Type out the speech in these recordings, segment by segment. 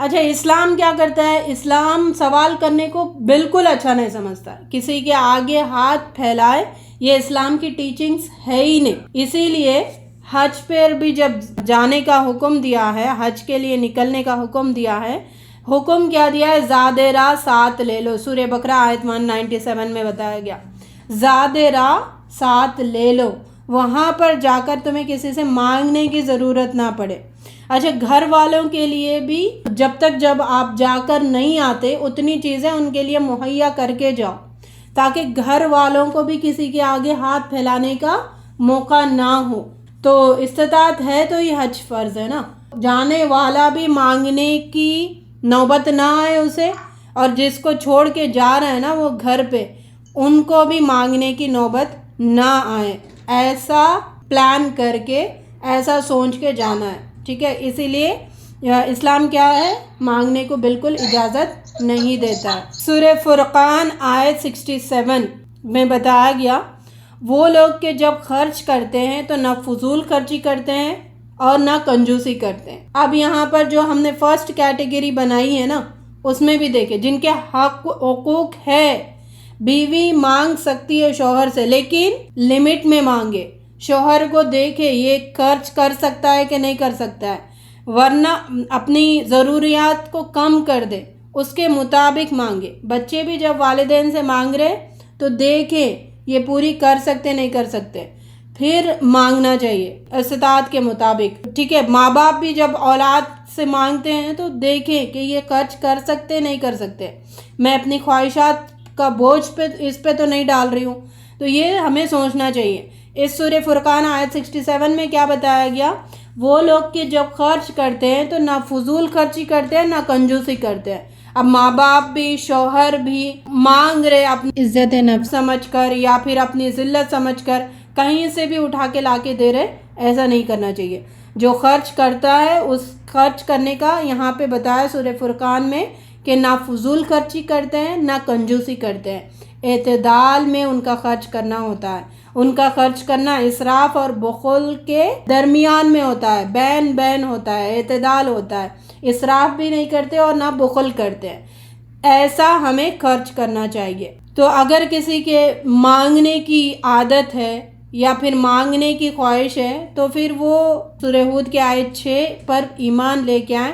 اچھا اسلام کیا کرتا ہے؟ اسلام سوال کرنے کو بالکل اچھا نہیں سمجھتا، کسی کے آگے ہاتھ پھیلائے یہ اسلام کی ٹیچنگز ہے ہی نہیں۔ اسی لیے حج پر بھی جب جانے کا حکم دیا ہے، حج کے لیے نکلنے کا حکم دیا ہے، حکم کیا دیا ہے؟ زاد راہ ساتھ لے لو۔ سورہ بقرہ آیت 197 میں بتایا گیا زاد راہ ساتھ لے لو، وہاں پر جا کر تمہیں کسی سے مانگنے کی ضرورت نہ پڑے۔ اچھا گھر والوں کے لیے بھی جب آپ جا کر نہیں آتے اتنی چیزیں ان کے لیے مہیا کر کے جاؤ، تاکہ گھر والوں کو بھی کسی کے آگے ہاتھ پھیلانے کا موقع نہ ہو۔ تو استطاعت ہے تو یہ حج فرض ہے نا، جانے والا بھی مانگنے کی نوبت نہ آئے اسے، اور جس کو چھوڑ کے جا رہے ہیں نا وہ گھر پہ، ان کو بھی مانگنے کی نوبت نہ آئے۔ ایسا پلان کر کے، ایسا سوچ کے جانا ہے، ٹھیک ہے؟ اسی لیے اسلام کیا ہے؟ مانگنے کو بالکل اجازت نہیں دیتا ہے۔ سورہ فرقان آیت 67 میں بتایا گیا وہ لوگ کہ جب خرچ کرتے ہیں تو نہ فضول خرچی کرتے ہیں اور نہ کنجوسی کرتے ہیں۔ اب یہاں پر جو ہم نے فرسٹ کیٹیگری بنائی ہے نا، اس میں بھی دیکھیں جن کے حقوق ہے، بیوی مانگ سکتی ہے شوہر سے لیکن لمٹ میں مانگے، شوہر کو دیکھے یہ خرچ کر سکتا ہے کہ نہیں کر سکتا ہے، ورنہ اپنی ضروریات کو کم کر دے، اس کے مطابق مانگے۔ بچے بھی جب والدین سے مانگ رہے تو دیکھیں یہ پوری کر سکتے نہیں کر سکتے، پھر مانگنا چاہیے استطاعت کے مطابق، ٹھیک ہے؟ ماں باپ بھی جب اولاد سے مانگتے ہیں تو دیکھیں کہ یہ خرچ کر سکتے نہیں کر سکتے، میں اپنی خواہشات کا بوجھ اس پہ تو نہیں ڈال رہی ہوں۔ تو یہ ہمیں سوچنا چاہیے۔ اس سورہ فرقان آیت 67 میں کیا بتایا گیا؟ وہ لوگ کہ جب خرچ کرتے ہیں تو نہ فضول خرچی کرتے ہیں نہ کنجوسی کرتے ہیں۔ اب ماں باپ بھی، شوہر بھی مانگ رہے اپنی عزت نفس سمجھ کر یا پھر اپنی ذلت سمجھ کر، کہیں سے بھی اٹھا کے لا کے دے رہے، ایسا نہیں کرنا چاہیے۔ جو خرچ کرتا ہے اس خرچ کرنے کا یہاں پہ بتایا سورہ فرقان میں کہ نہ فضول خرچی کرتے ہیں نہ کنجوسی کرتے ہیں، اعتدال میں ان کا خرچ کرنا ہوتا ہے۔ ان کا خرچ کرنا اسراف اور بخل کے درمیان میں ہوتا ہے، بین بین ہوتا ہے، اعتدال ہوتا ہے، اسراف بھی نہیں کرتے اور نہ بخل کرتے ہیں۔ ایسا ہمیں خرچ کرنا چاہیے۔ تو اگر کسی کے مانگنے کی عادت ہے یا پھر مانگنے کی خواہش ہے تو پھر وہ سورہ ہود کے آیت 6 پر ایمان لے کے آئیں،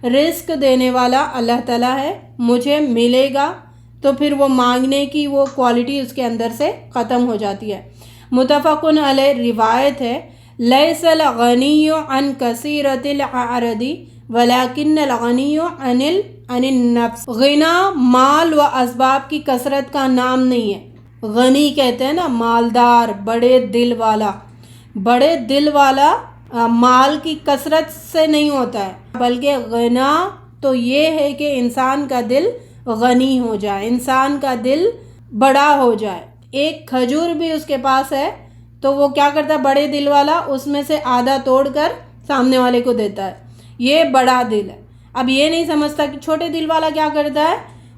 رزق دینے والا اللہ تعالیٰ ہے، مجھے ملے گا، تو پھر وہ مانگنے کی وہ کوالٹی اس کے اندر سے ختم ہو جاتی ہے۔ متفقن علیہ روایت ہے لیس الغنی عن کثیرۃ العرض ولکن الغنی عن النفس۔ غنا مال و اسباب کی کثرت کا نام نہیں ہے۔ غنی کہتے ہیں نا مالدار، بڑے دل والا، بڑے دل والا مال کی کثرت سے نہیں ہوتا ہے، بلکہ غنا تو یہ ہے کہ انسان کا دل غنی ہو جائے، انسان کا دل بڑا ہو جائے۔ ایک کھجور بھی اس کے پاس ہے تو وہ کیا کرتا ہے؟ بڑے دل والا اس میں سے آدھا توڑ کر سامنے والے کو دیتا ہے، یہ بڑا دل ہے۔ اب یہ نہیں سمجھتا کہ چھوٹے دل والا کیا کرتا ہے،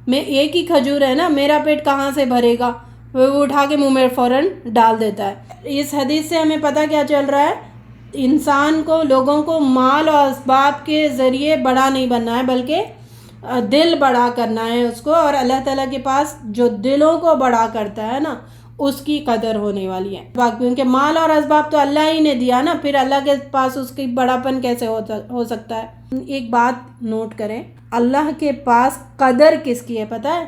میں ایک ہی کھجور ہے نا، میرا پیٹ کہاں سے بھرے گا، وہ اٹھا کے منہ میں فوراً ڈال دیتا ہے۔ اس حدیث سے ہمیں پتہ کیا چل رہا ہے؟ انسان کو، لوگوں کو مال اور اسباب کے ذریعے بڑا نہیں بننا ہے، بلکہ دل بڑا کرنا ہے اس کو، اور اللہ تعالیٰ کے پاس جو دلوں کو بڑا کرتا ہے نا اس کی قدر ہونے والی ہے، کیونکہ مال اور اسباب تو اللہ ہی نے دیا نا، پھر اللہ کے پاس اس کی بڑاپن کیسے ہو سکتا ہے؟ ایک بات نوٹ کریں، اللہ کے پاس قدر کس کی ہے پتہ ہے؟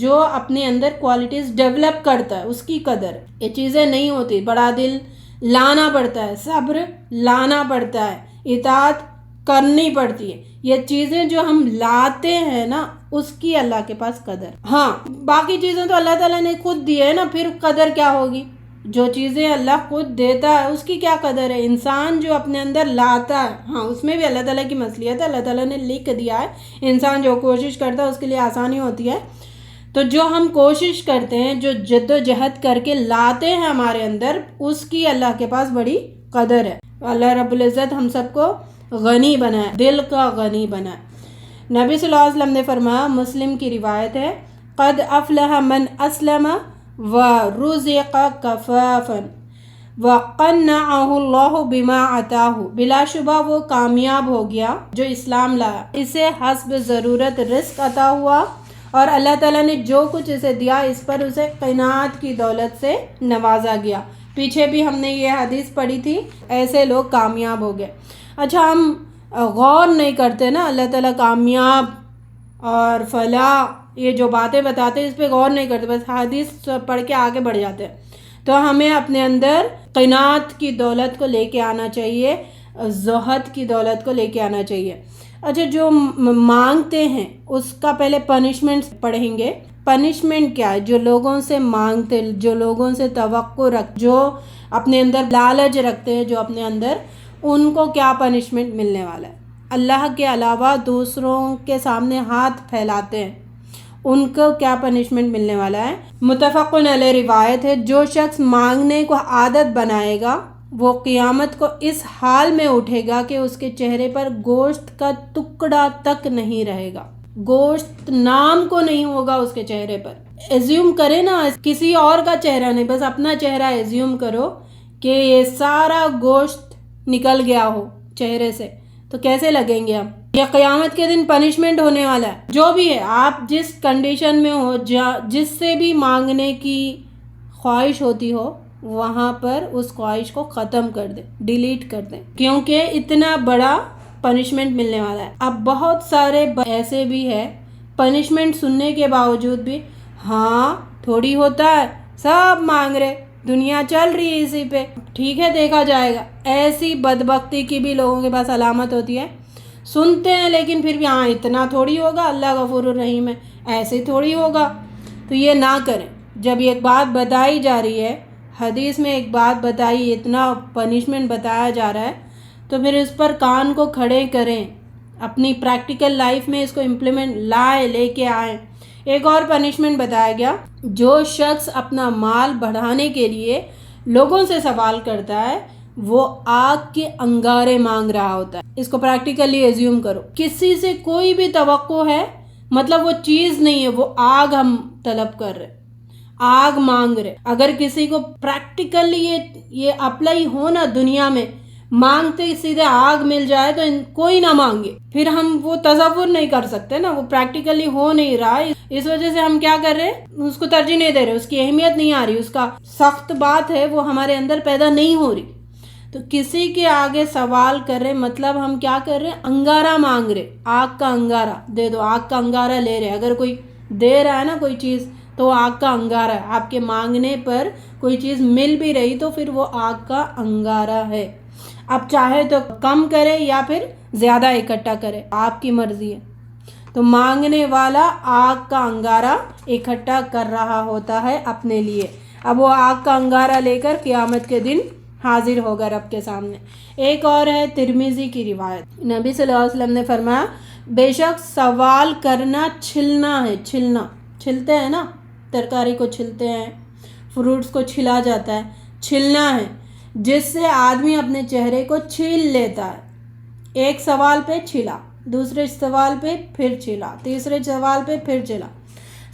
جو اپنے اندر کوالٹیز ڈیولپ کرتا ہے اس کی قدر۔ یہ چیزیں نہیں ہوتی، بڑا دل لانا پڑتا ہے، صبر لانا پڑتا ہے، اطاعت کرنی پڑتی ہے، یہ چیزیں جو ہم لاتے ہیں نا اس کی اللہ کے پاس قدر۔ ہاں باقی چیزیں تو اللہ تعالیٰ نے خود دی ہے نا، پھر قدر کیا ہوگی؟ جو چیزیں اللہ خود دیتا ہے اس کی کیا قدر ہے؟ انسان جو اپنے اندر لاتا ہے، ہاں اس میں بھی اللہ تعالیٰ کی مصلحت ہے، اللہ تعالیٰ نے لکھ دیا ہے، انسان جو کوشش کرتا ہے اس کے لیے آسانی ہوتی ہے۔ تو جو ہم کوشش کرتے ہیں، جو جد و جہد کر کے لاتے ہیں ہمارے اندر، اس کی اللہ کے پاس بڑی قدر ہے۔ اللہ رب العزت ہم سب کو غنی بنائے، دل کا غنی بنائے۔ نبی صلی اللہ علیہ وسلم نے فرمایا، مسلم کی روایت ہے، قد افلح من اسلم ورزق کفافا، وَقَنَّعَهُ اللَّهُ بِمَا عَطَاهُ، بلا شبہ وہ کامیاب ہو گیا جو اسلام لایا، اسے حسب ضرورت رزق عطا ہوا، اور اللہ تعالیٰ نے جو کچھ اسے دیا اس پر اسے قناعت کی دولت سے نوازا گیا۔ پیچھے بھی ہم نے یہ حدیث پڑھی تھی، ایسے لوگ کامیاب ہو گئے۔ اچھا، ہم غور نہیں کرتے نا، اللہ تعالیٰ کامیاب اور فلاح یہ جو باتیں بتاتے ہیں اس پہ غور نہیں کرتے، بس حدیث پڑھ کے آگے بڑھ جاتے ہیں۔ تو ہمیں اپنے اندر قناعت کی دولت کو لے کے آنا چاہیے، زہد کی دولت کو لے کے آنا چاہیے۔ اچھا، جو مانگتے ہیں اس کا پہلے پنشمنٹ پڑھیں گے۔ پنشمنٹ کیا ہے؟ جو لوگوں سے مانگتے، جو لوگوں سے توقع جو اپنے اندر لالچ رکھتے ہیں، جو اپنے اندر، ان کو کیا پنشمنٹ ملنے والا ہے؟ اللہ کے علاوہ دوسروں کے سامنے ہاتھ پھیلاتے ہیں، ان کو کیا پنشمنٹ ملنے والا ہے؟ متفق علیہ روایت ہے، جو شخص مانگنے کو عادت بنائے گا وہ قیامت کو اس حال میں اٹھے گا کہ اس کے چہرے پر گوشت کا ٹکڑا تک نہیں رہے گا، گوشت نام کو نہیں ہوگا اس کے چہرے پر۔ ایزیوم کرے نا، کسی اور کا چہرہ نہیں، بس اپنا چہرہ ایزیوم کرو کہ یہ سارا گوشت نکل گیا ہو چہرے سے، تو کیسے لگیں گے ہم؟ یہ قیامت کے دن پنشمنٹ ہونے والا ہے۔ جو بھی ہے، آپ جس کنڈیشن میں ہو، جس سے بھی مانگنے کی خواہش ہوتی ہو، وہاں پر اس خواہش کو ختم کر دیں، ڈیلیٹ کر دیں، کیونکہ اتنا بڑا پنشمنٹ ملنے والا ہے۔ اب بہت سارے ایسے بھی ہے، پنشمنٹ سننے کے باوجود بھی ہاں تھوڑی ہوتا ہے، سب مانگ رہے، دنیا چل رہی ہے اسی پہ، ٹھیک ہے دیکھا جائے گا۔ ایسی بدبختی کی بھی لوگوں کے پاس علامت ہوتی ہے، سنتے ہیں لیکن پھر بھی ہاں اتنا تھوڑی ہوگا، اللہ غفور الرحیم ہے، ایسے تھوڑی ہوگا۔ تو یہ نہ کریں۔ جب ایک بات بتائی جا رہی ہے، حدیث میں ایک بات بتائی، اتنا پنشمنٹ بتایا جا رہا ہے، تو پھر اس پر کان کو کھڑے کریں، اپنی پریکٹیکل لائف میں اس کو امپلیمنٹ لے کے آئیں۔ ایک اور پنشمنٹ بتایا گیا، جو شخص اپنا مال بڑھانے کے لیے لوگوں سے سوال کرتا ہے وہ آگ کے انگارے مانگ رہا ہوتا ہے۔ اس کو پریکٹیکلی ایزیوم کرو، کسی سے کوئی بھی توقع ہے، مطلب وہ چیز نہیں ہے، وہ آگ ہم طلب کر رہے، آگ مانگ رہے۔ اگر کسی کو پریکٹیکلی یہ اپلائی ہو نا دنیا میں، مانگتے سیدھے آگ مل جائے تو کوئی نہ مانگے، پھر ہم وہ تصور نہیں کر سکتے نا، وہ پریکٹیکلی ہو نہیں رہا، اس وجہ سے ہم کیا کر رہے ہیں، اس کو ترجیح نہیں دے رہے، اس کی اہمیت نہیں آ رہی، اس کا سخت بات ہے وہ ہمارے اندر پیدا نہیں ہو رہی۔ تو کسی کے آگے سوال کر رہے، مطلب ہم کیا کر رہے ہیں، انگارہ مانگ رہے، آگ کا انگارہ دے دو، آگ کا انگارہ لے رہے۔ اگر کوئی دے رہا ہے نا کوئی چیز تو وہ آگ کا انگارہ ہے، آپ کے مانگنے پر کوئی چیز مل بھی رہی تو پھر وہ آگ کا انگارہ ہے۔ اب چاہے تو کم کرے یا پھر زیادہ اکٹھا کرے، آپ کی مرضی ہے۔ تو مانگنے والا آگ کا انگارہ اکٹھا کر رہا ہوتا ہے اپنے لیے، اب وہ آگ کا انگارہ لے کر قیامت کے دن حاضر ہوگا رب کے سامنے۔ ایک اور ہے ترمذی کی روایت، نبی صلی اللہ علیہ وسلم نے فرمایا، بے شک سوال کرنا چھلنا ہے، چھلتے ہیں نا، ترکاری کو چھلتے ہیں، فروٹس کو چھلا جاتا ہے، چھلنا ہے، جس سے آدمی اپنے چہرے کو چھیل لیتا ہے۔ ایک سوال پہ چھلا، دوسرے سوال پہ پھر چھلا، تیسرے سوال پہ پھر چھلا،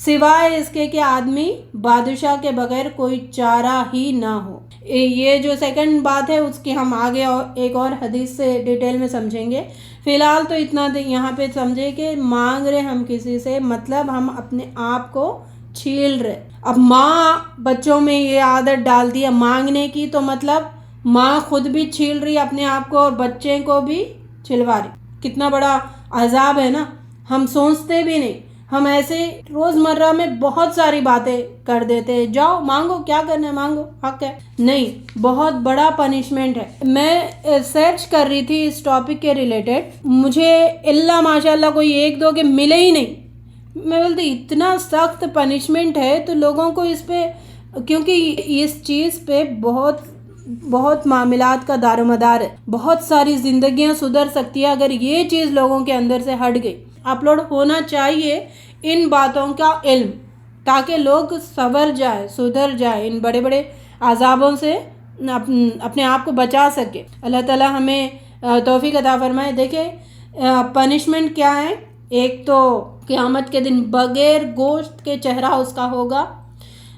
سوائے اس کے کہ آدمی بادشاہ کے بغیر کوئی چارہ ہی نہ ہو۔ یہ جو سیکنڈ بات ہے اس کی ہم آگے ایک اور حدیث سے ڈیٹیل میں سمجھیں گے۔ فی الحال تو اتنا یہاں پہ سمجھے کہ مانگ رہے ہم کسی سے، مطلب ہم اپنے آپ کو چھیل رہے۔ اب ماں بچوں میں یہ عادت ڈال دی ہے مانگنے کی، تو مطلب ماں خود بھی چھیل رہی اپنے آپ کو اور بچے کو بھی چھلوا رہی۔ کتنا بڑا عذاب ہے نا، ہم سوچتے بھی نہیں، ہم ایسے روزمرہ میں بہت ساری باتیں کر دیتے ہیں، جاؤ مانگو، کیا کرنا ہے مانگو، حق ہے، نہیں، بہت بڑا پنشمنٹ ہے۔ میں سرچ کر رہی تھی اس ٹاپک کے ریلیٹڈ، مجھے اللہ ماشاءاللہ کوئی ایک دو کے ملے ہی نہیں۔ میں بولتی اتنا سخت پنشمنٹ ہے تو لوگوں کو اس پہ، کیونکہ اس چیز پہ بہت معاملات کا دار و مدار ہے، بہت ساری زندگیاں سدھر سکتی ہے اگر یہ چیز لوگوں کے اندر سے ہٹ گئی۔ اپلوڈ ہونا چاہیے ان باتوں کا علم، تاکہ لوگ سنور جائے، سدھر جائے، ان بڑے بڑے عذابوں سے اپنے آپ کو بچا سکے۔ اللہ تعالیٰ ہمیں توفیق عطا فرمائے۔ دیکھیں پنشمنٹ کیا ہے، ایک تو قیامت کے دن بغیر گوشت کے چہرہ اس کا ہوگا،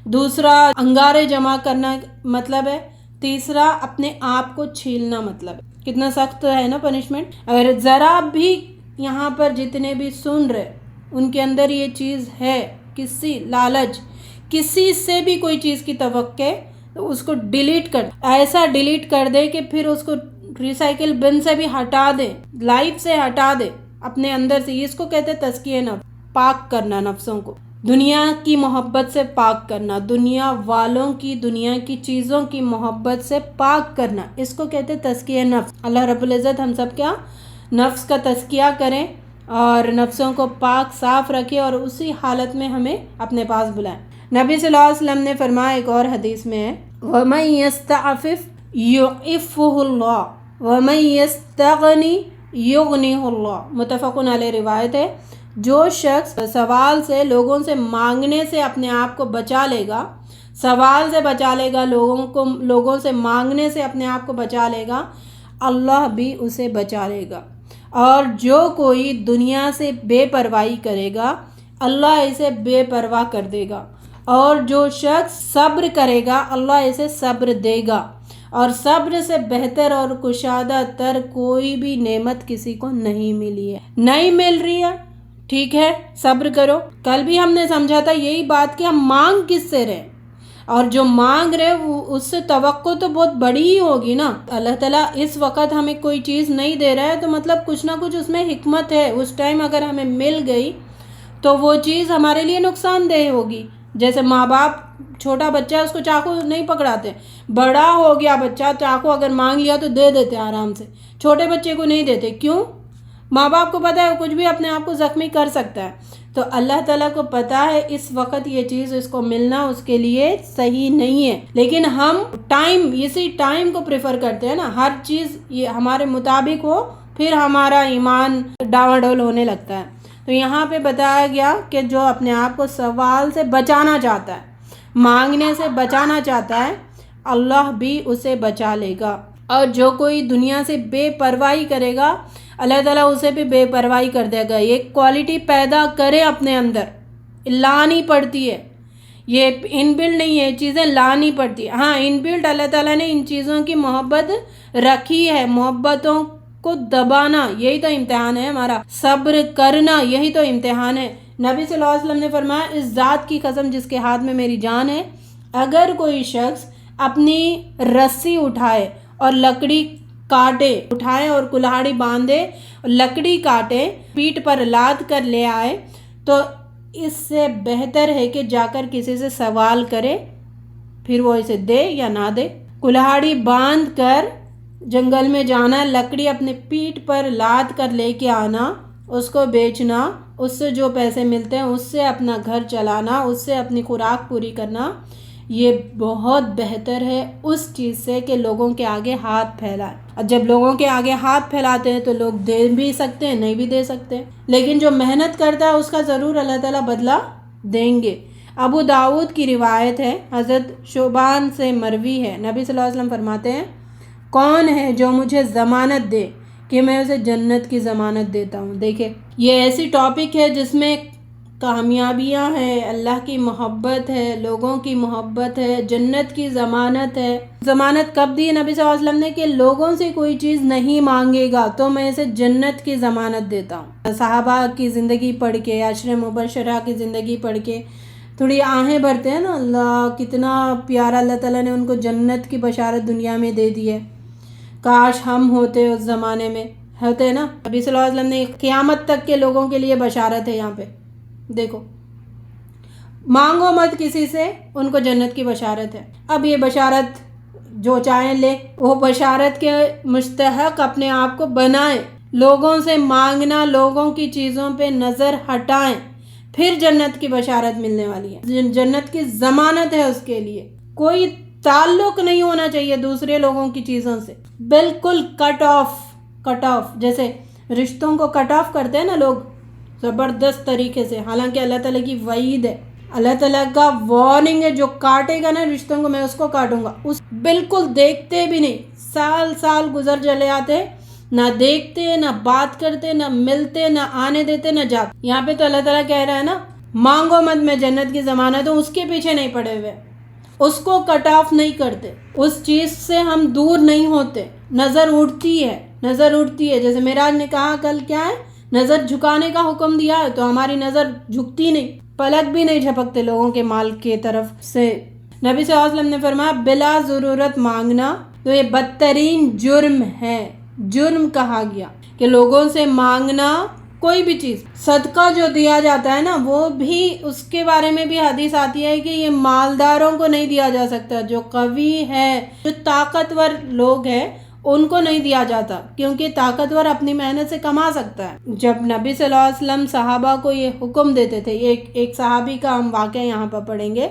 دوسرا انگارے جمع کرنا، مطلب ہے تیسرا اپنے آپ کو چھیلنا مطلب ہے. کتنا سخت ہے نا پنشمنٹ. اگر ذرا بھی یہاں پر جتنے بھی سن رہے ان کے اندر یہ چیز ہے، کسی لالچ، کسی سے بھی کوئی چیز کی توقع، تو اس کو ڈیلیٹ کر، ایسا ڈیلیٹ کر دے کہ پھر اس کو ریسائیکل بن سے بھی ہٹا دے، لائف سے ہٹا دے اپنے اندر سے. اس کو کہتے تزکیہ نفس، پاک کرنا نفسوں کو، دنیا کی محبت سے پاک کرنا، دنیا والوں کی، دنیا کی چیزوں کی محبت سے پاک کرنا، اس کو کہتے تزکیہ نفس. اللہ رب العزت ہم سب کیا نفس کا تزکیہ کریں اور نفسوں کو پاک صاف رکھے اور اسی حالت میں ہمیں اپنے پاس بلائیں. نبی صلی اللہ علیہ وسلم نے فرمایا ایک اور حدیث میں ہے وَمَن يَسْتَعْفِفْ يُعِفُّهُ اللَّهُ وَمَن يَسْتَغْنِ يُغْنِهُ اللَّهُ. متفقن علیہ روایت ہے. جو شخص سوال سے، لوگوں سے مانگنے سے اپنے آپ کو بچا لے گا، سوال سے بچا لے گا، لوگوں سے مانگنے سے اپنے آپ کو بچا لے گا، اللہ بھی اسے بچا لے گا. اور جو کوئی دنیا سے بے پرواہی کرے گا، اللہ اسے بے پرواہ کر دے گا. اور جو شخص صبر کرے گا، اللہ اسے صبر دے گا. اور صبر سے بہتر اور کشادہ تر کوئی بھی نعمت کسی کو نہیں ملی ہے، نہیں مل رہی ہے. ٹھیک ہے، صبر کرو. کل بھی ہم نے سمجھا تھا یہی بات کہ ہم مانگ کس سے رہے، اور جو مانگ رہے اس سے توقع تو بہت بڑی ہی ہوگی نا. اللہ تعالیٰ اس وقت ہمیں کوئی چیز نہیں دے رہا ہے تو مطلب کچھ نہ کچھ اس میں حکمت ہے. اس ٹائم اگر ہمیں مل گئی تو وہ چیز ہمارے لیے نقصان دہ ہوگی. جیسے ماں باپ، چھوٹا بچہ اس کو چاقو نہیں پکڑاتے، بڑا ہو گیا بچہ چاقو اگر مانگ لیا تو دے دیتے آرام سے. چھوٹے بچے کو نہیں دیتے. کیوں؟ ماں باپ کو پتہ ہے وہ کچھ بھی اپنے آپ کو زخمی کر سکتا ہے. تو اللہ تعالیٰ کو پتہ ہے اس وقت یہ چیز اس کو ملنا اس کے لیے صحیح نہیں ہے، لیکن ہم اسی ٹائم کو پریفر کرتے ہیں نا. ہر چیز یہ ہمارے مطابق ہو، پھر ہمارا ایمان ڈاواڈول ہونے لگتا ہے. تو یہاں پہ بتایا گیا کہ جو اپنے آپ کو سوال سے بچانا چاہتا ہے، مانگنے سے بچانا چاہتا ہے، اللہ بھی اسے بچا لے گا. اور جو کوئی دنیا سے بے پرواہی کرے گا، اللہ تعالیٰ اسے بھی بے پرواہی کر دے گا. ایک کوالٹی پیدا کرے اپنے اندر، لانی پڑتی ہے. یہ ان بلڈ نہیں ہے، چیزیں لانی پڑتی ہے. ہاں ان بلڈ اللہ تعالیٰ نے ان چیزوں کی محبت رکھی ہے. محبتوں کو دبانا یہی تو امتحان ہے ہمارا، صبر کرنا یہی تو امتحان ہے. نبی صلی اللہ علیہ وسلم نے فرمایا اس ذات کی قسم جس کے ہاتھ میں میری جان ہے، اگر کوئی شخص اپنی رسی اٹھائے اور لکڑی کاٹے، اٹھائے اور کلہاڑی باندھے، لکڑی کاٹے، پیٹھ پر لاد کر لے آئے، تو اس سے بہتر ہے کہ جا کر کسی سے سوال کرے، پھر وہ اسے دے یا نہ دے. کلہاڑی باندھ کر جنگل میں جانا، لکڑی اپنے پیٹھ پر لاد کر لے کے آنا، اس کو بیچنا، اس سے جو پیسے ملتے ہیں اس سے اپنا گھر چلانا، اس سے اپنی خوراک پوری کرنا، یہ بہت بہتر ہے اس چیز سے کہ لوگوں کے آگے ہاتھ پھیلائے. اور جب لوگوں کے آگے ہاتھ پھیلاتے ہیں تو لوگ دے بھی سکتے ہیں، نہیں بھی دے سکتے، لیکن جو محنت کرتا ہے اس کا ضرور اللہ تعالیٰ بدلہ دیں گے. ابو داؤد کی روایت ہے، حضرت شوبان سے مروی ہے، نبی صلی اللہ علیہ وسلم فرماتے ہیں کون ہے جو مجھے ضمانت دے کہ میں اسے جنت کی ضمانت دیتا ہوں. دیکھیں یہ ایسی ٹاپک ہے جس میں کامیابیاں ہیں، اللہ کی محبت ہے، لوگوں کی محبت ہے، جنت کی ضمانت ہے. ضمانت کب دی نبی صلی اللہ علیہ وسلم نے کہ لوگوں سے کوئی چیز نہیں مانگے گا تو میں اسے جنت کی ضمانت دیتا ہوں. صحابہ کی زندگی پڑھ کے، عشر مبشرہ کی زندگی پڑھ کے تھوڑی آہیں بھرتے ہیں نا، اللہ کتنا پیارا اللہ تعالیٰ نے ان کو جنت کی بشارت دنیا میں دے دی ہے. کاش ہم ہوتے اس زمانے میں، ہوتے نا. نبی صلی اللہ علیہ وسلم نے قیامت تک کے لوگوں کے لیے بشارت ہے یہاں پہ. دیکھو مانگو مت کسی سے، ان کو جنت کی بشارت ہے. اب یہ بشارت جو چاہیں لے، وہ بشارت کے مستحق اپنے آپ کو بنائیں. لوگوں سے مانگنا، لوگوں کی چیزوں پہ نظر ہٹائیں، پھر جنت کی بشارت ملنے والی ہے. جنت کی ضمانت ہے اس کے لیے. کوئی تعلق نہیں ہونا چاہیے دوسرے لوگوں کی چیزوں سے، بالکل کٹ آف. جیسے رشتوں کو کٹ آف کرتے ہیں نا لوگ زبردست طریقے سے، حالانکہ اللہ تعالیٰ کی وعید ہے، اللہ تعالیٰ کا وارننگ ہے، جو کاٹے گا نا رشتوں کو میں اس کو کاٹوں گا. اس بالکل دیکھتے بھی نہیں، سال گزر چلے آتے، نہ دیکھتے، نہ بات کرتے، نہ ملتے، نہ آنے دیتے، نہ جاتے. یہاں پہ تو اللہ تعالیٰ کہہ رہا ہے نا مانگو مت، میں جنت کی ضمانت ہوں، اس کے پیچھے نہیں پڑے ہوئے، اس کو کٹ آف نہیں کرتے، اس چیز سے ہم دور نہیں ہوتے. نظر اٹھتی ہے جیسے معراج نے کہا کل کیا ہے، نظر جھکانے کا حکم دیا ہے تو ہماری نظر جھکتی نہیں، پلک بھی نہیں جھپکتے لوگوں کے مال کی طرف سے. نبی صلی اللہ علیہ وسلم نے فرمایا بلا ضرورت مانگنا تو یہ بدترین جرم ہے. جرم کہا گیا کہ لوگوں سے مانگنا کوئی بھی چیز. صدقہ جو دیا جاتا ہے نا، وہ بھی اس کے بارے میں بھی حدیث آتی ہے کہ یہ مالداروں کو نہیں دیا جا سکتا، جو قوی ہے، جو طاقتور لوگ ہیں ان کو نہیں دیا جاتا، کیونکہ طاقتور اپنی محنت سے کما سکتا ہے. جب نبی صلی اللہ علیہ وسلم صحابہ کو یہ حکم دیتے تھے، ایک صحابی کا ہم واقعہ یہاں پر پڑھیں گے،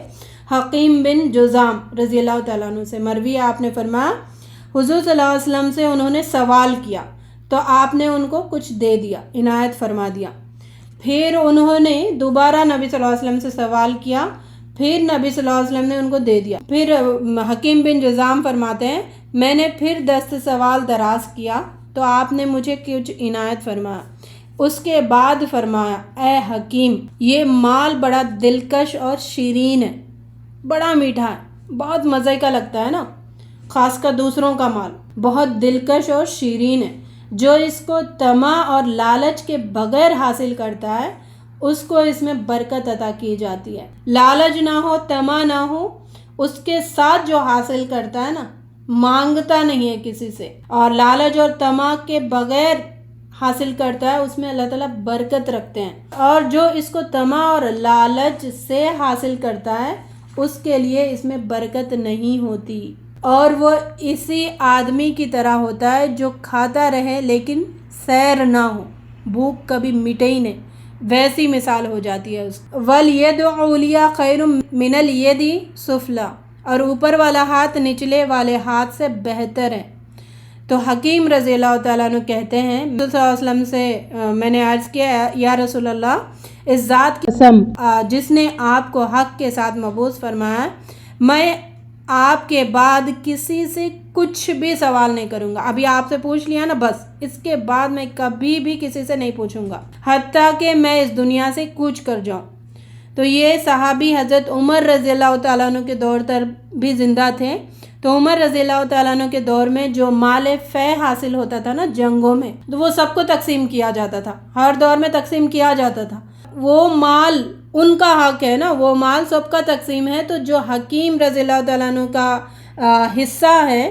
حکیم بن جزام رضی اللہ تعالیٰ عنہ سے مروی ہے، آپ نے فرمایا حضور صلی اللہ علیہ وسلم سے انہوں نے سوال کیا تو آپ نے ان کو کچھ دے دیا، عنایت فرما دیا. پھر انہوں نے دوبارہ نبی صلی اللہ علیہ وسلم سے سوال کیا، پھر نبی صلی اللہ علیہ وسلم نے ان کو دے دیا. پھر حکیم بن جزام فرماتے ہیں میں نے پھر دست سوال دراز کیا تو آپ نے مجھے کچھ عنایت فرمایا. اس کے بعد فرمایا اے حکیم، یہ مال بڑا دلکش اور شیرین ہے، بڑا میٹھا ہے، بہت مزے کا لگتا ہے نا، خاص کر دوسروں کا مال بہت دلکش اور شیرین ہے. جو اس کو طمع اور لالچ کے بغیر حاصل کرتا ہے اس کو اس میں برکت عطا کی جاتی ہے. لالچ نہ ہو، طمع نہ ہو، اس کے ساتھ جو حاصل کرتا ہے نا، مانگتا نہیں ہے کسی سے، اور لالچ اور طمع کے بغیر حاصل کرتا ہے، اس میں اللہ تعالیٰ برکت رکھتے ہیں. اور جو اس کو طمع اور لالچ سے حاصل کرتا ہے اس کے لیے اس میں برکت نہیں ہوتی، اور وہ اسی آدمی کی طرح ہوتا ہے جو کھاتا رہے لیکن سیر نہ ہو، بھوک کبھی مٹے ہی نہیں، ویسی مثال ہو جاتی ہے اس. وَالْيَدُ عُلْيَا خَيْرٌ مِنَ الْيَدِ سُفْلَى، اور اوپر والا ہاتھ نچلے والے ہاتھ سے بہتر ہے. تو حکیم رضی اللہ تعالیٰ عنہ کہتے ہیں صلی اللہ علیہ وسلم سے میں نے عرض کیا یا رسول اللہ، اس ذات کی قسم جس نے آپ کو حق کے ساتھ مبعوث فرمایا، میں آپ کے بعد کسی سے کچھ بھی سوال نہیں کروں گا. ابھی آپ سے پوچھ لیا نا، بس اس کے بعد میں کبھی بھی کسی سے نہیں پوچھوں گا حتیٰ کہ میں اس دنیا سے کوچ کر جاؤں. تو یہ صحابی حضرت عمر رضی اللہ تعالیٰ عنہ کے دور تک بھی زندہ تھے. تو عمر رضی اللہ تعالیٰ عنہ کے دور میں جو مال فے حاصل ہوتا تھا نا جنگوں میں، تو وہ سب کو تقسیم کیا جاتا تھا، ہر دور میں تقسیم کیا جاتا تھا. وہ مال ان کا حق ہے نا، وہ مال سب کا تقسیم ہے. تو جو حکیم رضی اللہ تعالیٰ عنہ کا حصہ ہے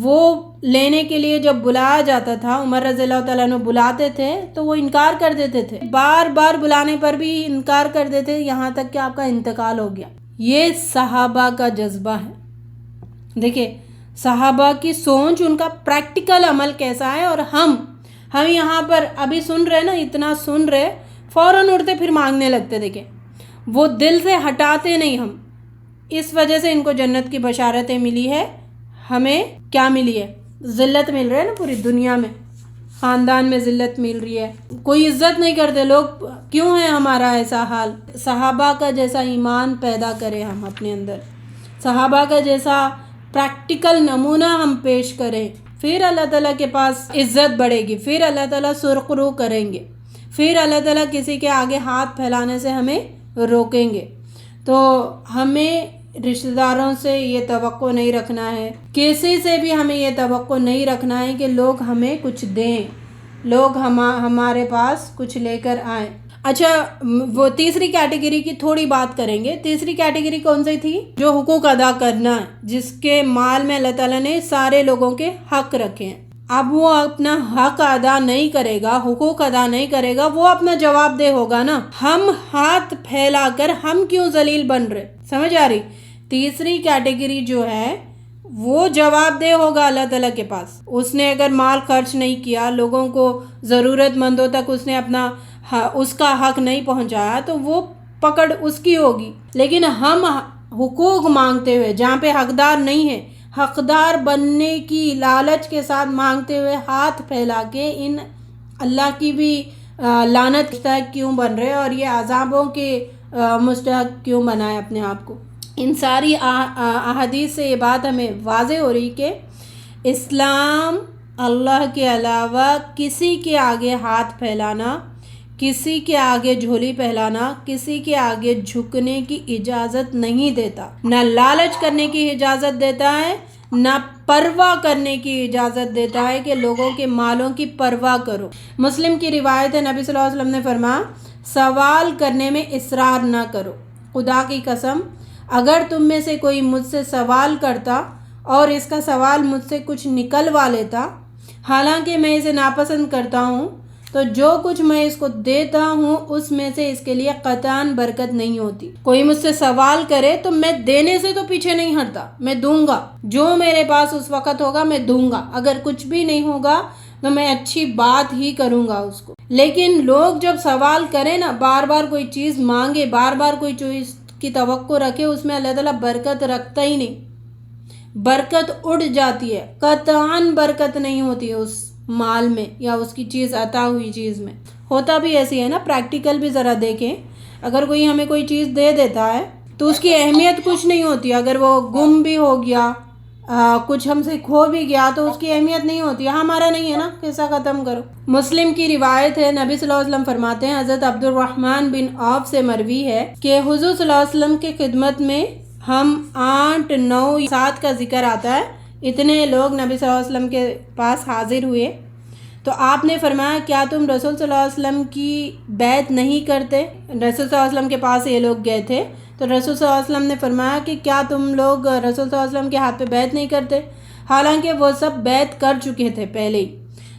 وہ لینے کے لیے جب بلایا جاتا تھا، عمر رضی اللہ تعالیٰ عنہ بلاتے تھے تو وہ انکار کر دیتے تھے، بار بار بلانے پر بھی انکار کر دیتے، یہاں تک کہ آپ کا انتقال ہو گیا. یہ صحابہ کا جذبہ ہے. دیکھیں صحابہ کی سوچ، ان کا پریکٹیکل عمل کیسا ہے. اور ہم یہاں پر ابھی سن رہے نا، اتنا سن رہے، فوراً اٹھتے پھر مانگنے لگتے. دیکھیں وہ دل سے ہٹاتے نہیں. ہم اس وجہ سے ان کو جنت کی بشارتیں ملی ہے، ہمیں کیا ملی ہے؟ ذلت مل رہی ہے نا پوری دنیا میں، خاندان میں ذلت مل رہی ہے، کوئی عزت نہیں کرتے لوگ. کیوں ہے ہمارا ایسا حال؟ صحابہ کا جیسا ایمان پیدا کریں ہم اپنے اندر، صحابہ کا جیسا پریکٹیکل نمونہ ہم پیش کریں، پھر اللہ تعالیٰ کے پاس عزت بڑھے گی، پھر اللہ تعالیٰ سرخرو کریں گے، پھر اللہ تعالیٰ کسی کے آگے ہاتھ پھیلانے سے ہمیں روکیں گے. تو ہمیں رشتہ داروں سے یہ توقع نہیں رکھنا ہے، کسی سے بھی ہمیں یہ توقع نہیں رکھنا ہے کہ لوگ ہمیں کچھ دیں، لوگ ہمارے پاس کچھ لے کر آئیں. اچھا، وہ تیسری کیٹیگری کی تھوڑی بات کریں گے. تیسری کیٹیگری کون سی تھی؟ جو حقوق ادا کرنا ہے، جس کے مال میں اللہ تعالیٰ نے سارے لوگوں کے حق رکھے ہیں. اب وہ اپنا حق ادا نہیں کرے گا، حقوق ادا نہیں کرے گا، وہ اپنا جواب دہ ہوگا نا. ہم ہاتھ پھیلا کر ہم کیوں ذلیل بن رہے؟ سمجھ آ رہی؟ تیسری کیٹیگری جو ہے وہ جواب دہ ہوگا اللہ تعالیٰ کے پاس. اس نے اگر مال خرچ نہیں کیا، لوگوں کو ضرورت مندوں تک اس نے اپنا اس کا حق نہیں پہنچایا، تو وہ پکڑ اس کی ہوگی. لیکن ہم حقوق مانگتے ہوئے، جہاں پہ حقدار نہیں ہے، حقدار بننے کی لالچ کے ساتھ مانگتے ہوئے ہاتھ پھیلا کے ان اللہ کی بھی لعنت مستحق کیوں بن رہے اور یہ عذابوں کے مستحق کیوں بنائے اپنے آپ کو. ان ساری احادیث سے یہ بات ہمیں واضح ہو رہی کہ اسلام اللہ کے علاوہ کسی کے آگے ہاتھ پھیلانا، کسی کے آگے جھولی پھیلانا کسی کے آگے جھکنے کی اجازت نہیں دیتا، نہ لالچ کرنے کی اجازت دیتا ہے، نہ پرواہ کرنے کی اجازت دیتا ہے کہ لوگوں کے مالوں کی پرواہ کرو۔ مسلم کی روایت ہے، نبی صلی اللہ علیہ وسلم نے فرمایا سوال کرنے میں اصرار نہ کرو، خدا کی قسم اگر تم میں سے کوئی مجھ سے سوال کرتا اور اس کا سوال مجھ سے کچھ نکلوا لیتا، حالانکہ میں اسے ناپسند کرتا ہوں، تو جو کچھ میں اس کو دیتا ہوں اس میں سے اس کے لیے قطعاً برکت نہیں ہوتی۔ کوئی مجھ سے سوال کرے تو میں دینے سے تو پیچھے نہیں ہٹتا، میں دوں گا، جو میرے پاس اس وقت ہوگا میں دوں گا، اگر کچھ بھی نہیں ہوگا تو میں اچھی بات ہی کروں گا اس کو۔ لیکن لوگ جب سوال کریں نا، بار بار کوئی چیز مانگے، بار بار کوئی چیز کی توقع رکھے، اس میں اللہ تعالیٰ برکت رکھتا ہی نہیں، برکت اڑ جاتی ہے، قطعاً برکت نہیں ہوتی ہے اس مال میں یا اس کی چیز عطا ہوئی چیز میں۔ ہوتا بھی ایسی ہے نا، پریکٹیکل بھی ذرا دیکھیں، اگر کوئی ہمیں کوئی چیز دے دیتا ہے تو اس کی اہمیت کچھ نہیں ہوتی، اگر وہ گم بھی ہو گیا، کچھ ہم سے کھو بھی گیا تو اس کی اہمیت نہیں ہوتی، ہمارا نہیں ہے نا، قصہ ختم کرو۔ مسلم کی روایت ہے، نبی صلی اللہ علیہ وسلم فرماتے ہیں، حضرت عبد الرحمن بن عوف سے مروی ہے کہ حضور صلی اللہ علیہ وسلم کی خدمت میں ہم 8 9 7 کا ذکر آتا ہے، اتنے لوگ نبی صلی اللہ علیہ وسلم کے پاس حاضر ہوئے تو آپ نے فرمایا کیا تم رسول صلی اللہ علیہ وسلم کی بیعت نہیں کرتے؟ رسول صلی اللہ علیہ وسلم کے پاس یہ لوگ گئے تھے تو رسول صلی اللہ علیہ وسلم نے فرمایا کہ کیا تم لوگ رسول صلی اللہ علیہ وسلم کے ہاتھ پہ بیعت نہیں کرتے؟ حالانکہ وہ سب بیعت کر چکے تھے پہلے ہی۔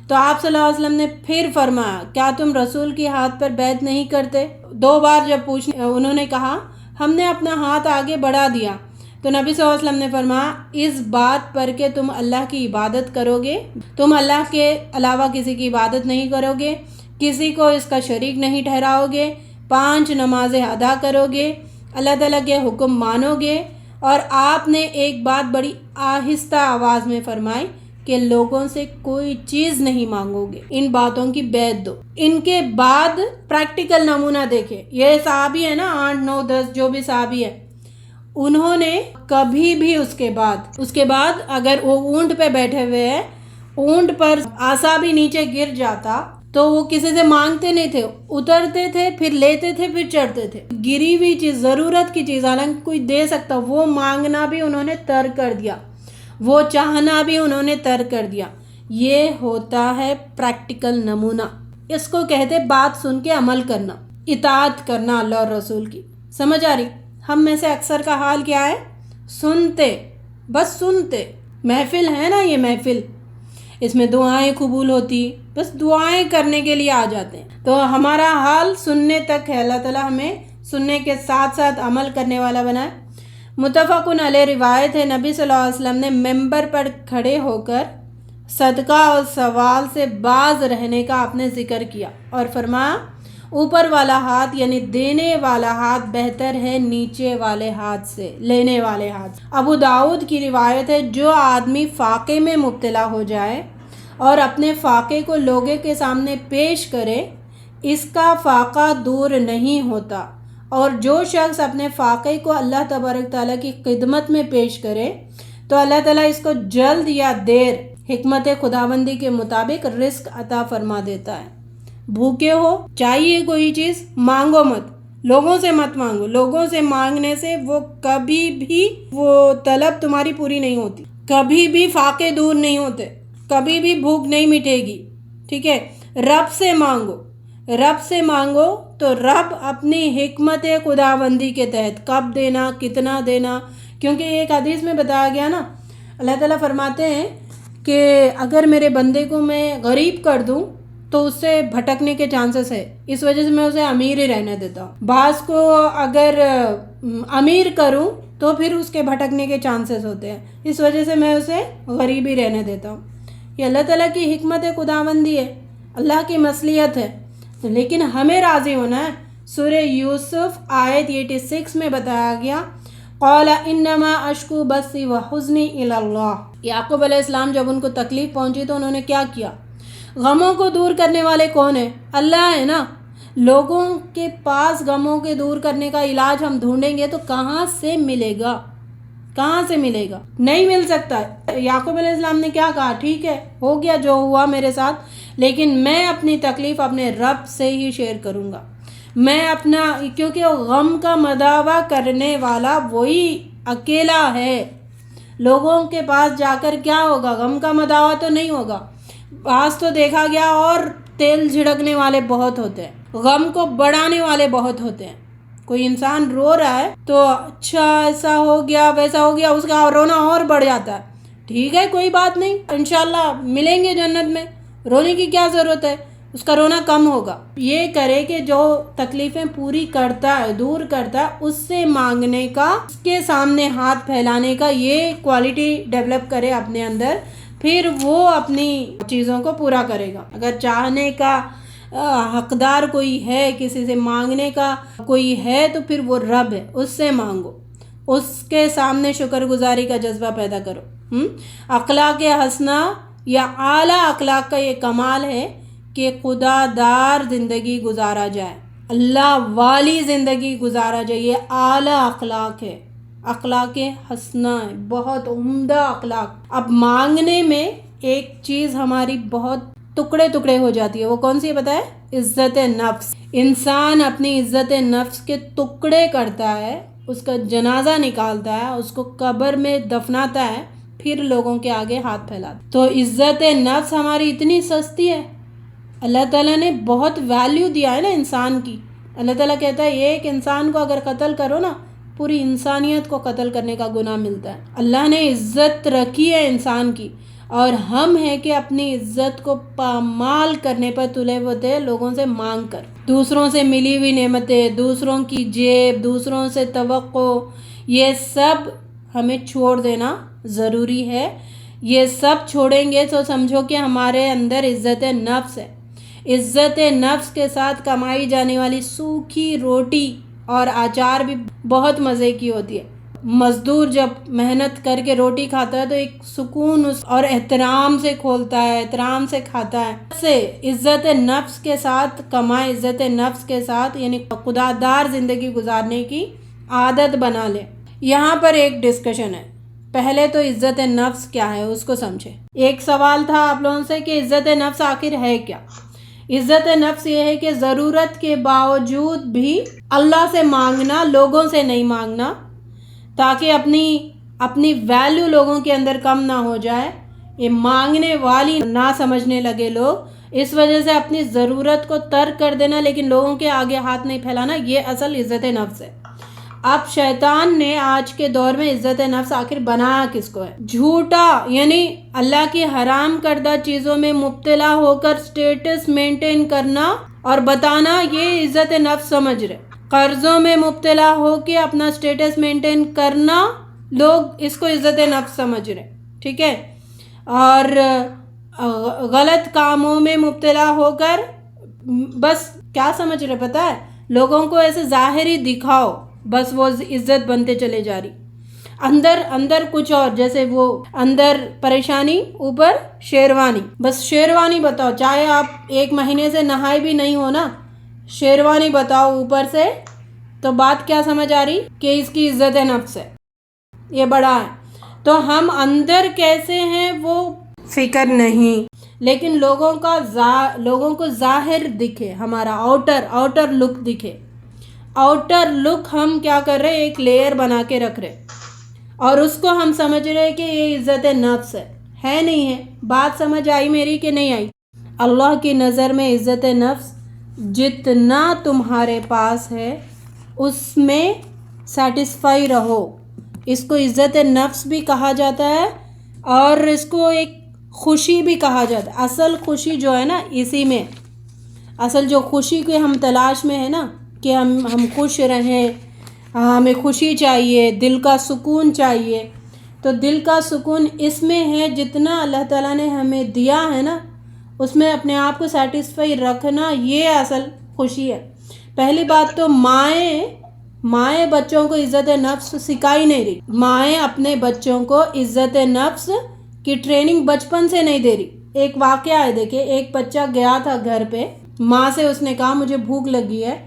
تو آپ صلی اللہ علیہ وسلم نے پھر فرمایا کیا تم رسول کے ہاتھ پر بیعت نہیں کرتے؟ 2 بار جب انہوں نے کہا ہم نے اپنا ہاتھ آگے بڑھا دیا تو نبی صلی اللہ علیہ وسلم نے فرمایا اس بات پر کہ تم اللہ کی عبادت کرو گے، تم اللہ کے علاوہ کسی کی عبادت نہیں کرو گے، کسی کو اس کا شریک نہیں ٹھہراؤ گے، 5 نمازیں ادا کرو گے، اللہ تعالیٰ کے حکم مانو گے، اور آپ نے ایک بات بڑی آہستہ آواز میں فرمائی کہ لوگوں سے کوئی چیز نہیں مانگو گے، ان باتوں کی بیعت دو۔ ان کے بعد پریکٹیکل نمونہ دیکھیں، یہ صحابی ہے نا 8 9 10 جو بھی صحابی ہے، انہوں نے کبھی بھی اس کے بعد اگر وہ اونٹ پہ بیٹھے ہوئے ہیں، اونٹ پر آسا بھی نیچے گر جاتا تو وہ کسی سے مانگتے نہیں تھے، اترتے تھے پھر لیتے تھے پھر چڑھتے تھے، گری ہوئی چیز ضرورت کی چیز حالانکہ کوئی دے سکتا وہ مانگنا بھی انہوں نے ترک کر دیا، وہ چاہنا بھی انہوں نے ترک کر دیا۔ یہ ہوتا ہے پریکٹیکل نمونہ، اس کو کہتے بات سن کے عمل کرنا، اطاعت کرنا اللہ اور رسول کی۔ سمجھ آ رہی؟ ہم میں سے اکثر کا حال کیا ہے؟ سنتے، بس سنتے، محفل ہے نا یہ محفل، اس میں دعائیں قبول ہوتی، بس دعائیں کرنے کے لیے آ جاتے ہیں، تو ہمارا حال سننے تک ہے۔ اللہ تعالیٰ ہمیں سننے کے ساتھ ساتھ عمل کرنے والا بنائے۔ متفقن علیہ روایت ہے، نبی صلی اللہ علیہ وسلم نے ممبر پر کھڑے ہو کر صدقہ اور سوال سے باز رہنے کا آپ نے ذکر کیا اور فرمایا اوپر والا ہاتھ یعنی دینے والا ہاتھ بہتر ہے نیچے والے ہاتھ سے، لینے والے ہاتھ۔ ابو داؤد کی روایت ہے، جو آدمی فاقے میں مبتلا ہو جائے اور اپنے فاقے کو لوگوں کے سامنے پیش کرے، اس کا فاقہ دور نہیں ہوتا، اور جو شخص اپنے فاقے کو اللہ تبارک تعالیٰ کی خدمت میں پیش کرے تو اللہ تعالیٰ اس کو جلد یا دیر حکمت خداوندی کے مطابق رزق عطا فرما دیتا ہے۔ بھوکے ہو، چاہیے کوئی چیز، مانگو مت، لوگوں سے مت مانگو، لوگوں سے مانگنے سے وہ کبھی بھی وہ طلب تمہاری پوری نہیں ہوتی، کبھی بھی فاقے دور نہیں ہوتے، کبھی بھی بھوک نہیں مٹے گی، ٹھیک ہے؟ رب سے مانگو، رب سے مانگو تو رب اپنی حکمت خداوندی کے تحت کب دینا، کتنا دینا، کیونکہ ایک حدیث میں بتایا گیا نا، اللہ تعالیٰ فرماتے ہیں کہ اگر میرے بندے کو میں غریب کر دوں تو اس سے بھٹکنے کے چانسز ہے، اس وجہ سے میں اسے امیر ہی رہنے دیتا ہوں۔ بعض کو اگر امیر کروں تو پھر اس کے بھٹکنے کے چانسز ہوتے ہیں، اس وجہ سے میں اسے غریب ہی رہنے دیتا ہوں۔ یہ اللہ تعالیٰ کی حکمت خداوندی ہے، اللہ کی مصلحت ہے، لیکن ہمیں راضی ہونا ہے۔ سورہ یوسف آیت 86 میں بتایا گیا قال انما اشکو بثی وحزنی الی اللہ۔ یعقوب علیہ السلام جب ان کو تکلیف پہنچی تو انہوں نے کیا کیا؟ غموں کو دور کرنے والے کون ہیں؟ اللہ ہے نا۔ لوگوں کے پاس غموں کے دور کرنے کا علاج ہم ڈھونڈیں گے تو کہاں سے ملے گا؟ کہاں سے ملے گا؟ نہیں مل سکتا. یعقوب علیہ السلام نے کیا کہا؟ ٹھیک ہے، ہو گیا جو ہوا میرے ساتھ، لیکن میں اپنی تکلیف اپنے رب سے ہی شیئر کروں گا. میں اپنا، کیونکہ غم کا مداوع کرنے والا وہی اکیلا ہے. لوگوں کے پاس جا کر کیا ہوگا؟ غم کا مداوع تو نہیں ہوگا. بعض تو دیکھا گیا اور تیل جھڑکنے والے بہت ہوتے ہیں، غم کو بڑھانے والے بہت ہوتے ہیں. کوئی انسان رو رہا ہے تو اچھا ایسا ہو گیا ویسا ہو گیا، اس کا رونا اور بڑھ جاتا ہے. ٹھیک ہے، کوئی بات نہیں، انشاءاللہ ملیں گے جنت میں، رونے کی کیا ضرورت ہے، اس کا رونا کم ہوگا. یہ کرے کہ جو تکلیفیں پوری کرتا ہے، دور کرتا ہے، اس سے مانگنے کا، اس کے سامنے ہاتھ پھیلانے کا، یہ کوالٹی ڈیولپ کرے اپنے اندر، پھر وہ اپنی چیزوں کو پورا کرے گا. اگر چاہنے کا حقدار کوئی ہے، کسی سے مانگنے کا کوئی ہے، تو پھر وہ رب ہے، اس سے مانگو، اس کے سامنے شکر گزاری کا جذبہ پیدا کرو. اخلاق حسنہ یا اعلیٰ اخلاق کا یہ کمال ہے کہ خدا دار زندگی گزارا جائے، اللہ والی زندگی گزارا جائے. یہ اعلیٰ اخلاق ہے، اخلاق حسنہ ہے، بہت عمدہ اخلاق. اب مانگنے میں ایک چیز ہماری بہت ٹکڑے ٹکڑے ہو جاتی ہے، وہ کون سی ہے بتائے؟ عزت نفس. انسان اپنی عزت نفس کے ٹکڑے کرتا ہے، اس کا جنازہ نکالتا ہے، اس کو قبر میں دفناتا ہے، پھر لوگوں کے آگے ہاتھ پھیلاتا ہے. تو عزت نفس ہماری اتنی سستی ہے. اللہ تعالیٰ نے بہت ویلیو دیا ہے نا انسان کی. اللہ تعالیٰ کہتا ہے ایک انسان کو اگر قتل کرو نا، پوری انسانیت کو قتل کرنے کا گناہ ملتا ہے. اللہ نے عزت رکھی ہے انسان کی، اور ہم ہیں کہ اپنی عزت کو پامال کرنے پر تلے ہوتے ہیں، لوگوں سے مانگ کر، دوسروں سے ملی ہوئی نعمتیں، دوسروں کی جیب، دوسروں سے توقع، یہ سب ہمیں چھوڑ دینا ضروری ہے. یہ سب چھوڑیں گے تو سمجھو کہ ہمارے اندر عزت نفس ہے. عزت نفس کے ساتھ کمائی جانے والی سوکھی روٹی اور اچار بھی بہت مزے کی ہوتی ہے. مزدور جب محنت کر کے روٹی کھاتا ہے تو ایک سکون اور احترام سے کھولتا ہے، احترام سے کھاتا ہے. سے عزت نفس کے ساتھ کمائے، عزت نفس کے ساتھ یعنی خدا دار زندگی گزارنے کی عادت بنا لے. یہاں پر ایک ڈسکشن ہے. پہلے تو عزت نفس کیا ہے اس کو سمجھے. ایک سوال تھا آپ لوگوں سے کہ عزت نفس آخر ہے کیا؟ عزت نفس یہ ہے کہ ضرورت کے باوجود بھی اللہ سے مانگنا، لوگوں سے نہیں مانگنا، تاکہ اپنی ویلیو لوگوں کے اندر کم نہ ہو جائے، یہ مانگنے والی نہ سمجھنے لگے لوگ، اس وجہ سے اپنی ضرورت کو ترک کر دینا، لیکن لوگوں کے آگے ہاتھ نہیں پھیلانا، یہ اصل عزت نفس ہے. اب شیطان نے آج کے دور میں عزت نفس آخر بنایا کس کو ہے؟ جھوٹا، یعنی اللہ کی حرام کردہ چیزوں میں مبتلا ہو کر سٹیٹس مینٹین کرنا اور بتانا، یہ عزت نفس سمجھ رہے. قرضوں میں مبتلا ہو کے اپنا سٹیٹس مینٹین کرنا، لوگ اس کو عزت نفس سمجھ رہے. ٹھیک ہے. اور غلط کاموں میں مبتلا ہو کر بس کیا سمجھ رہے پتہ ہے؟ لوگوں کو ایسے ظاہری دکھاؤ، بس وہ عزت بنتے چلے جا رہی، اندر کچھ اور، جیسے وہ اندر پریشانی اوپر شیروانی، بس شیروانی بتاؤ، چاہے آپ 1 مہینے سے نہائے بھی نہیں ہو نا، شیروانی بتاؤ اوپر سے، تو بات کیا سمجھ آ رہی کہ اس کی عزت نفس ہے، یہ بڑا ہے. تو ہم اندر کیسے ہیں وہ فکر نہیں، لیکن لوگوں کو ظاہر دکھے، ہمارا آؤٹر لک دکھے. آؤٹر لک ہم کیا کر رہے؟ ایک لیئر بنا کے رکھ رہے، اور اس کو ہم سمجھ رہے کہ یہ عزت نفس ہے نہیں ہے. بات سمجھ آئی میری کہ نہیں آئی؟ اللہ کی نظر میں عزت نفس جتنا تمہارے پاس ہے اس میں سیٹسفائی رہو. اس کو عزت نفس بھی کہا جاتا ہے اور اس کو ایک خوشی بھی کہا جاتا ہے. اصل خوشی جو ہے نا اسی میں، اصل جو خوشی کے ہم تلاش میں ہے نا کہ ہم خوش رہیں، ہمیں خوشی چاہیے، دل کا سکون چاہیے، تو دل کا سکون اس میں ہے جتنا اللہ تعالیٰ نے ہمیں دیا ہے نا، اس میں اپنے آپ کو سیٹسفائی رکھنا، یہ اصل خوشی ہے. پہلی بات تو مائیں بچوں کو عزت نفس سکھائی نہیں رہی. مائیں اپنے بچوں کو عزت نفس کی ٹریننگ بچپن سے نہیں دے رہی. ایک واقعہ ہے، دیکھیں، ایک بچہ گیا تھا گھر پہ، ماں سے اس نے کہا مجھے بھوک لگی ہے،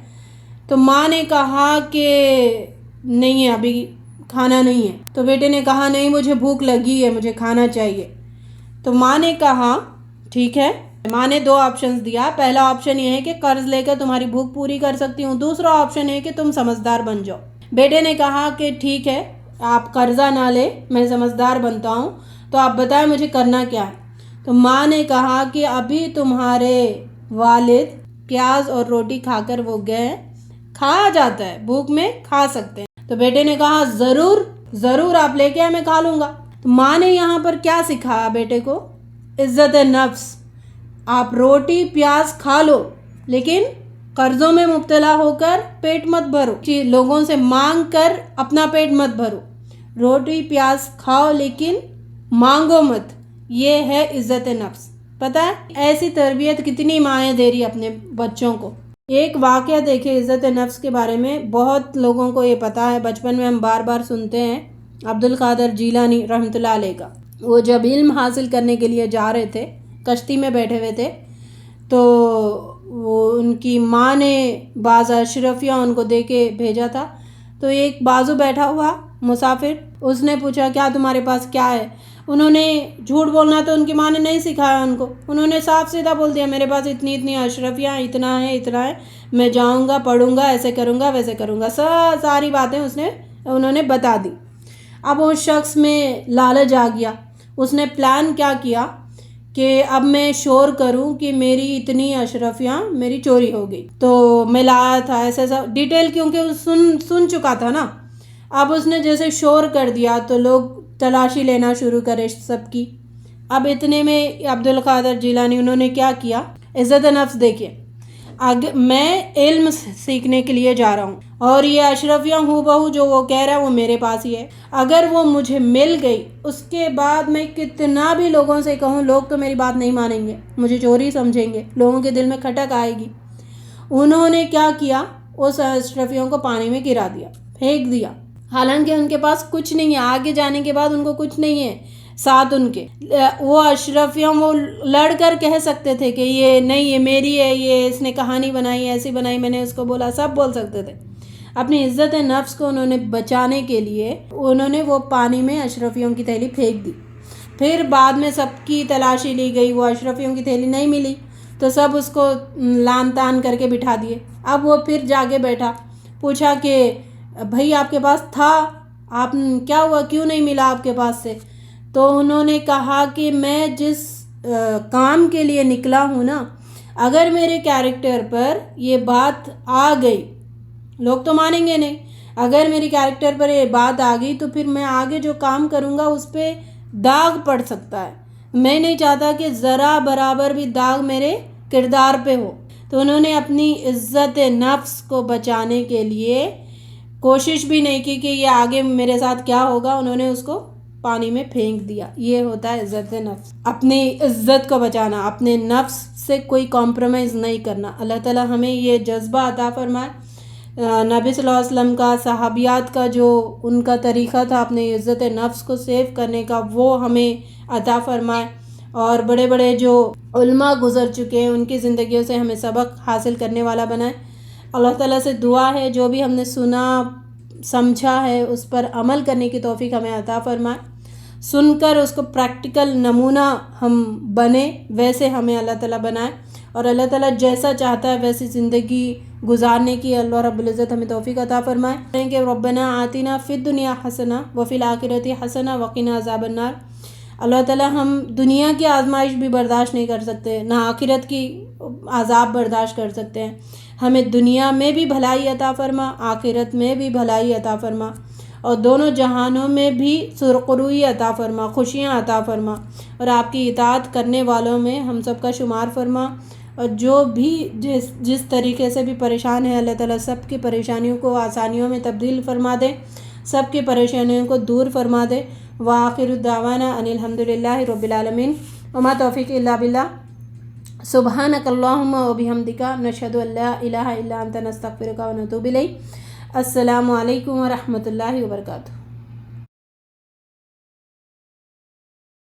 تو ماں نے کہا کہ نہیں ابھی کھانا نہیں ہے. تو بیٹے نے کہا نہیں مجھے بھوک لگی ہے, مجھے کھانا چاہیے. تو ماں نے کہا ٹھیک ہے. ماں نے 2 آپشنز دیا. پہلا آپشن یہ ہے کہ قرض لے کر تمہاری بھوک پوری کر سکتی ہوں. دوسرا آپشن ہے کہ تم سمجھدار بن جاؤ. بیٹے نے کہا کہ ٹھیک ہے آپ قرضہ نہ لے, میں سمجھدار بنتا ہوں, تو آپ بتائیں مجھے کرنا کیا ہے. تو ماں نے کہا کہ ابھی تمہارے والد پیاز اور روٹی کھا کر وہ گئے, کھایا جاتا ہے, بھوک میں کھا سکتے ہیں. تو بیٹے نے کہا ضرور ضرور آپ لے کے آئے, میں کھا لوں گا. تو ماں نے یہاں پر کیا سکھایا بیٹے کو؟ عزت نفس. آپ روٹی پیاز کھا لو لیکن قرضوں میں مبتلا ہو کر پیٹ مت بھرو, لوگوں سے مانگ کر اپنا پیٹ مت بھرو. روٹی پیاز کھاؤ لیکن مانگو مت. یہ ہے عزت نفس. پتہ ہے ایسی تربیت کتنی مائیں دے رہی اپنے بچوں کو. ایک واقعہ دیکھیں عزت نفس کے بارے میں, بہت لوگوں کو یہ پتہ ہے, بچپن میں ہم بار بار سنتے ہیں عبد القادر جیلانی رحمۃ اللہ علیہ کا. وہ جب علم حاصل کرنے کے لیے جا رہے تھے, کشتی میں بیٹھے ہوئے تھے, تو وہ ان کی ماں نے بعض اشرفیہ ان کو دے کے بھیجا تھا. تو ایک بازو بیٹھا ہوا مسافر, اس نے پوچھا کیا تمہارے پاس کیا ہے. انہوں نے جھوٹ بولنا تو ان کی ماں نے نہیں سکھایا ان کو. انہوں نے صاف سیدھا بول دیا میرے پاس اتنی اشرفیاں, اتنا ہے, میں جاؤں گا پڑھوں گا, ایسے کروں گا ویسے کروں گا. ساری باتیں انہوں نے بتا دی. اب اس شخص میں لالچ آ گیا. اس نے پلان کیا کیا کہ اب میں شور کروں کہ میری اتنی اشرفیاں میری چوری ہو گئی, تو میں لایا تھا ایسا ڈیٹیل, کیونکہ سن چکا تھا نا. اب اس نے جیسے شور کر دیا تو لوگ تلاشی لینا شروع کرے سب کی. اب اتنے میں عبد القادر جیلانی انہوں نے کیا کیا, عزت نفس دیکھیے, میں علم سیکھنے کے لیے جا رہا ہوں اور یہ اشرفیاں ہوں بہو جو وہ کہہ رہا ہے وہ میرے پاس ہی ہے. اگر وہ مجھے مل گئی اس کے بعد میں کتنا بھی لوگوں سے کہوں لوگ تو میری بات نہیں مانیں گے, مجھے چوری سمجھیں گے, لوگوں کے دل میں کھٹک آئے گی. انہوں نے کیا کیا, اس اشرفیوں کو پانی میں گرا دیا, پھینک دیا. حالانکہ ان کے پاس کچھ نہیں ہے, آگے جانے کے بعد ان کو کچھ نہیں ہے ساتھ ان کے. وہ اشرفیوں وہ لڑ کر کہہ سکتے تھے کہ یہ نہیں, یہ میری ہے, یہ اس نے کہانی بنائی, ایسی بنائی, میں نے اس کو بولا, سب بول سکتے تھے. اپنی عزت نفس کو انہوں نے بچانے کے لیے انہوں نے وہ پانی میں اشرفیوں کی تھیلی پھینک دی. پھر بعد میں سب کی تلاشی لی گئی, وہ اشرفیوں کی تھیلی نہیں ملی, تو سب اس کو لان تان کر کے بٹھا دیے. اب وہ پھر جاگے بیٹھا, پوچھا کہ بھائی آپ کے پاس تھا, آپ کیا ہوا, کیوں نہیں ملا آپ کے پاس سے. تو انہوں نے کہا کہ میں جس کام کے لیے نکلا ہوں نا, اگر میرے کیریکٹر پر یہ بات آ گئی, لوگ تو مانیں گے نہیں, اگر میری کیریکٹر پر یہ بات آ گئی تو پھر میں آگے جو کام کروں گا اس پہ داغ پڑ سکتا ہے. میں نہیں چاہتا کہ ذرا برابر بھی داغ میرے کردار پہ ہو. تو انہوں نے اپنی عزت نفس کو بچانے کے لیے کوشش بھی نہیں کی کہ یہ آگے میرے ساتھ کیا ہوگا, انہوں نے اس کو پانی میں پھینک دیا. یہ ہوتا ہے عزت نفس, اپنی عزت کو بچانا, اپنے نفس سے کوئی کمپرومائز نہیں کرنا. اللہ تعالی ہمیں یہ جذبہ عطا فرمائے. نبی صلی اللہ علیہ وسلم کا, صحابیات کا جو ان کا طریقہ تھا اپنے عزت نفس کو سیو کرنے کا, وہ ہمیں عطا فرمائے. اور بڑے بڑے جو علماء گزر چکے ہیں ان کی زندگیوں سے ہمیں سبق حاصل کرنے والا بنائے. اللہ تعالیٰ سے دعا ہے جو بھی ہم نے سنا سمجھا ہے اس پر عمل کرنے کی توفیق ہمیں عطا فرمائے. سن کر اس کو پریکٹیکل نمونہ ہم بنے, ویسے ہمیں اللہ تعالیٰ بنائے, اور اللہ تعالیٰ جیسا چاہتا ہے ویسی زندگی گزارنے کی اللہ رب العزت ہمیں توفیق عطا فرمائے. کہ ربنا آتنا فی الدنیا حسنہ وفی الآخرۃ حسنہ وقنا عذاب النار. اللہ تعالیٰ ہم دنیا کی آزمائش بھی برداشت نہیں کر سکتے, نہ آخرت کی عذاب برداشت کر سکتے ہیں. ہمیں دنیا میں بھی بھلائی عطا فرما, آخرت میں بھی بھلائی عطا فرما, اور دونوں جہانوں میں بھی سرخروئی عطا فرما, خوشیاں عطا فرما, اور آپ کی اطاعت کرنے والوں میں ہم سب کا شمار فرما. اور جو بھی جس طریقے سے بھی پریشان ہے اللہ تعالیٰ سب کی پریشانیوں کو آسانیوں میں تبدیل فرما دے, سب کی پریشانیوں کو دور فرما دے. وآخر دعوانا ان الحمد للہ رب العالمین. وما توفیق الا باللہ. سبحانک اللہم و بحمدک نشہد ان لا الہ الا انت نستغفرک و نتوب الیک. السلام علیکم ورحمۃ اللہ وبرکاتہ.